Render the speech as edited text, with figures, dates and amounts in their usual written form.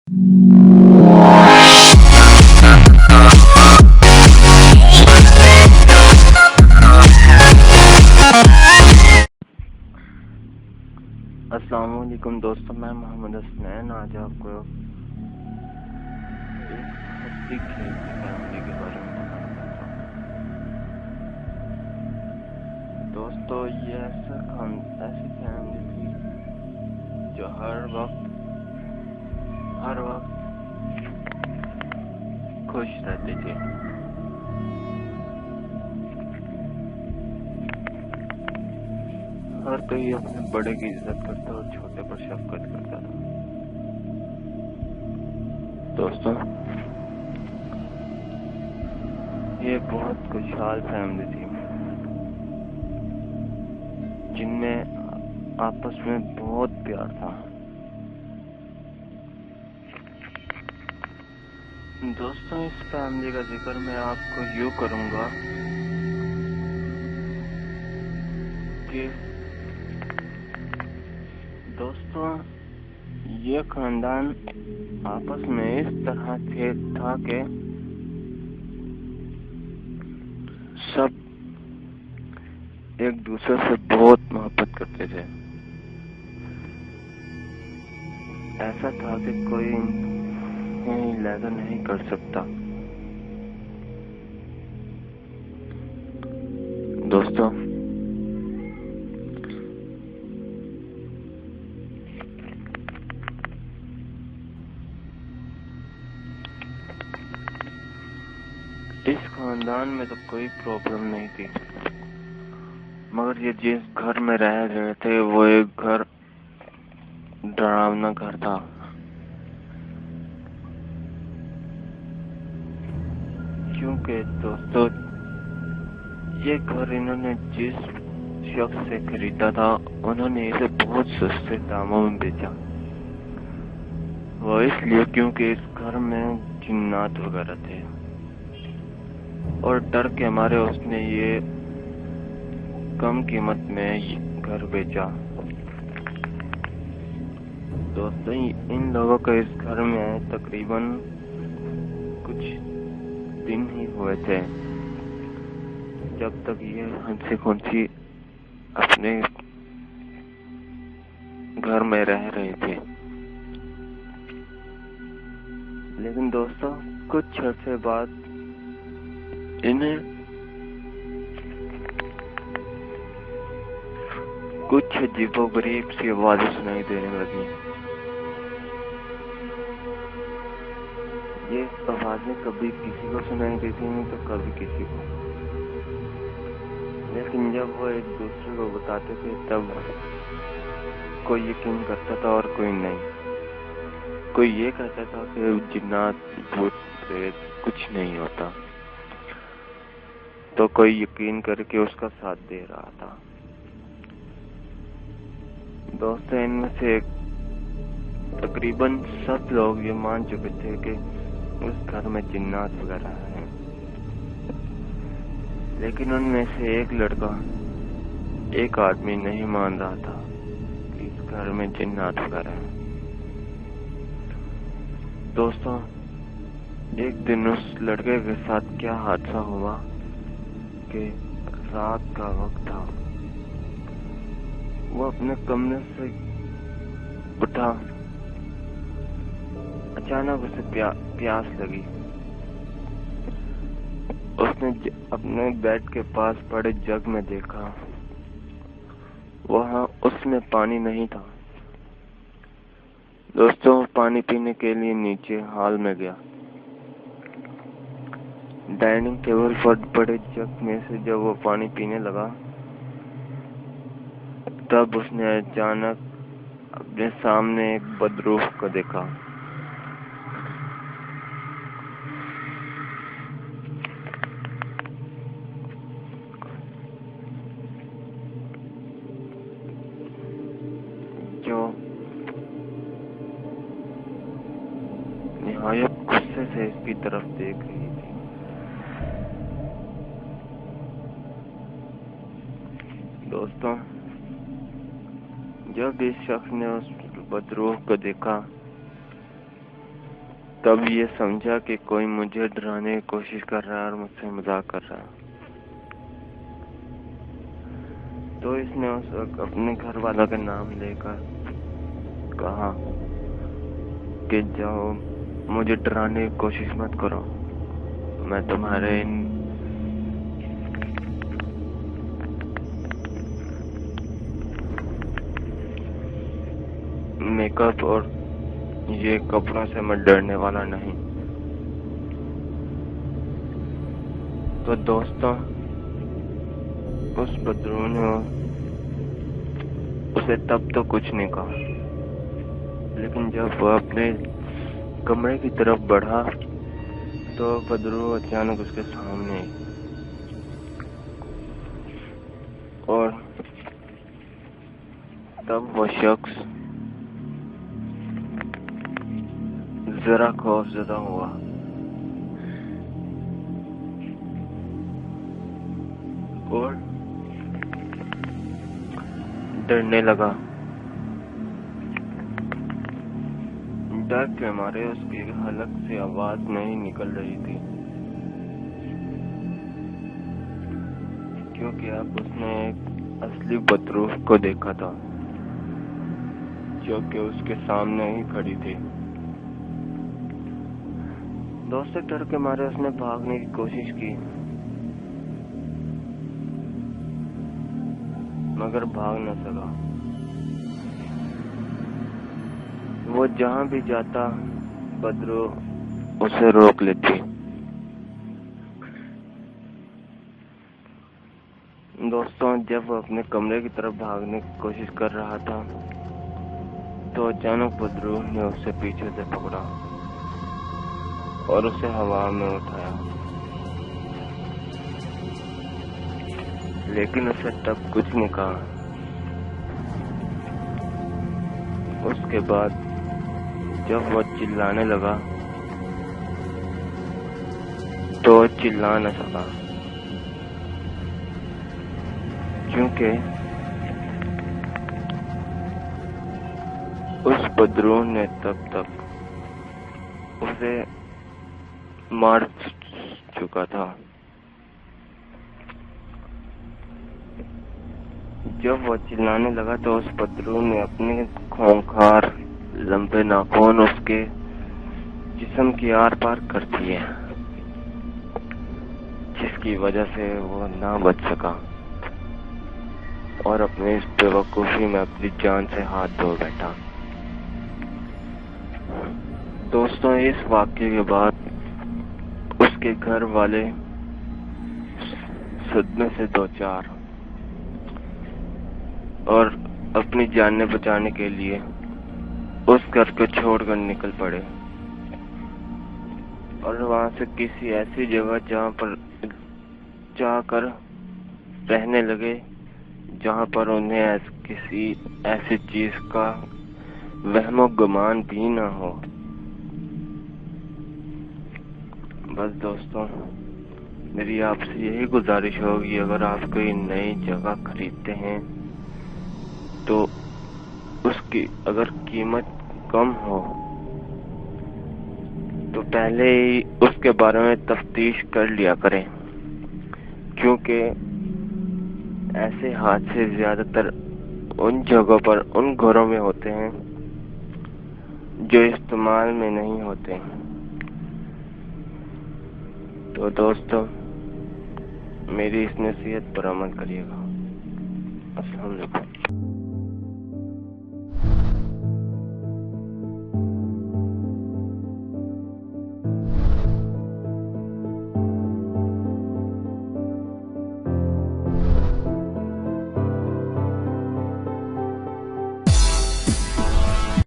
अस्सलाम वालेकुम दोस्तों, मैं मोहम्मद हसनैन आज आपको एक हंसी खेलती फैमिली के बारे में बताना चाहता हूँ। दोस्तों, ये ऐसी फैमिली थी जो हर वक्त खुश रहती थी। हर कोई अपने बड़े की इज्जत करता और छोटे पर शफकत करता था। दोस्तों, ये बहुत खुशहाल फैमिली थी जिनमें आपस में बहुत प्यार था। दोस्तों, इस फैमिली का जिक्र मैं आपको यूँ करूँगा कि दोस्तों, ये खानदान आपस में इस तरह था कि सब एक दूसरे से बहुत मोहब्बत करते थे। ऐसा था कि कोई इन्हें लैदा नहीं कर सकता। दोस्तों, इस खानदान में तो कोई प्रॉब्लम नहीं थी, मगर ये जिस घर में रह रहे थे वो एक घर डरावना घर था। क्योंकि दोस्तों, ये घर इन्होंने जिस शख्स से खरीदा था उन्होंने इसे बहुत सस्ते दामों में बेचा। वो इसलिए क्योंकि इस घर में जिन्नात वगैरह थे और डर के मारे उसने ये कम कीमत में घर बेचा। दोस्तों, इन लोगों को इस घर में तकरीबन कुछ दिन ही हुए थे जब तक ये हंसी खुशी अपने घर में रह रहे थे। लेकिन दोस्तों, कुछ अर्से बाद इन्हें कुछ अजीबोगरीब सी आवाजें सुनाई देने लगी। ये आवाजें कभी किसी को सुनाई देती नहीं तो कभी किसी को, लेकिन जब वो एक दूसरे को बताते थे तब कोई यकीन करता था और कोई नहीं। कोई ये कहता था कि जिन्नात भूत प्रेत कुछ नहीं होता, तो कोई यकीन करके उसका साथ दे रहा था। दोस्तों, इनमें से तकरीबन सब लोग ये मान चुके थे कि उस घर में जिन्नात वगैरह हैं, लेकिन उनमें से एक आदमी नहीं मान रहा था कि इस घर में जिन्नात वगैरह हैं। दोस्तों, एक दिन उस लड़के के साथ क्या हादसा हुआ कि रात का वक्त था। वो अपने कमरे से उठा, अचानक उसे प्यास लगी। उसने अपने बेड के पास पड़े जग में देखा, वहां उसमें पानी नहीं था। दोस्तों, पानी पीने के लिए नीचे हॉल में गया। डाइनिंग टेबल पर पड़े जग में से जब वो पानी पीने लगा तब उसने अचानक अपने सामने एक बदरूह को देखा। जो निहायत गुस्से से इसकी तरफ देख रही थी। दोस्तों, जब इस शख्स ने उस बदरूह को देखा तब ये समझा कि कोई मुझे डराने की कोशिश कर रहा है और मुझसे मजाक कर रहा है। तो इसने उस वक्त अपने घर वालों का नाम लेकर कहा कि जाओ, मुझे डराने की कोशिश मत करो, मैं तुम्हारे इन मेकअप और ये कपड़ों से मैं डरने वाला नहीं। तो दोस्तों, उस बदरू ने उसे तब तो कुछ नहीं कहा, लेकिन जब वह अपने कमरे की तरफ बढ़ा तो बदरू अचानक उसके सामने आई और तब वो शख्स जरा खौफजदा हुआ और डरने लगा। डर के मारे उसकी हलक से आवाज नहीं निकल रही थी, क्योंकि अब उसने एक असली बदरूह को देखा था जो कि उसके सामने ही खड़ी थी। दोस्तों, डर के मारे उसने भागने की कोशिश की, मगर भाग न सका। वो जहां भी जाता बदरू उसे रोक लेती। दोस्तों, जब वो अपने कमरे की तरफ भागने की कोशिश कर रहा था तो अचानक बदरू ने उसे पीछे से पकड़ा और उसे हवा में उठाया, लेकिन उसे तब कुछ नहीं कहा। उसके बाद जब वो चिल्लाने लगा तो चिल्ला न सका, क्योंकि उस बदरू ने तब तक उसे मार चुका था। जब वो चिल्लाने लगा तो उस बदरू ने अपने खूंखार लंबे नाखून उसके जिस्म की आर पार कर दिए, जिसकी वजह से वो ना बच सका और अपनी इस बेवकूफी में अपनी जान से हाथ धो बैठा। दोस्तों, इस वाक़ये के बाद उसके घर वाले सदमे से दो चार और अपनी जान बचाने के लिए उस घर को छोड़कर निकल पड़े और वहां से किसी ऐसी जगह जहां पर जाकर रहने लगे जहां पर उन्हें किसी ऐसी चीज का वहमो गुमान भी ना हो। बस दोस्तों, मेरी आपसे यही गुजारिश होगी, अगर आप कोई नई जगह खरीदते हैं तो उसकी अगर कीमत कम हो तो पहले ही उसके बारे में तफ्तीश कर लिया करें, क्योंकि ऐसे हादसे ज्यादातर उन जगहों पर, उन घरों में होते हैं जो इस्तेमाल में नहीं होते। तो दोस्तों, मेरी इस नसीहत पर अमल करिएगा। अस्सलाम वालेकुम।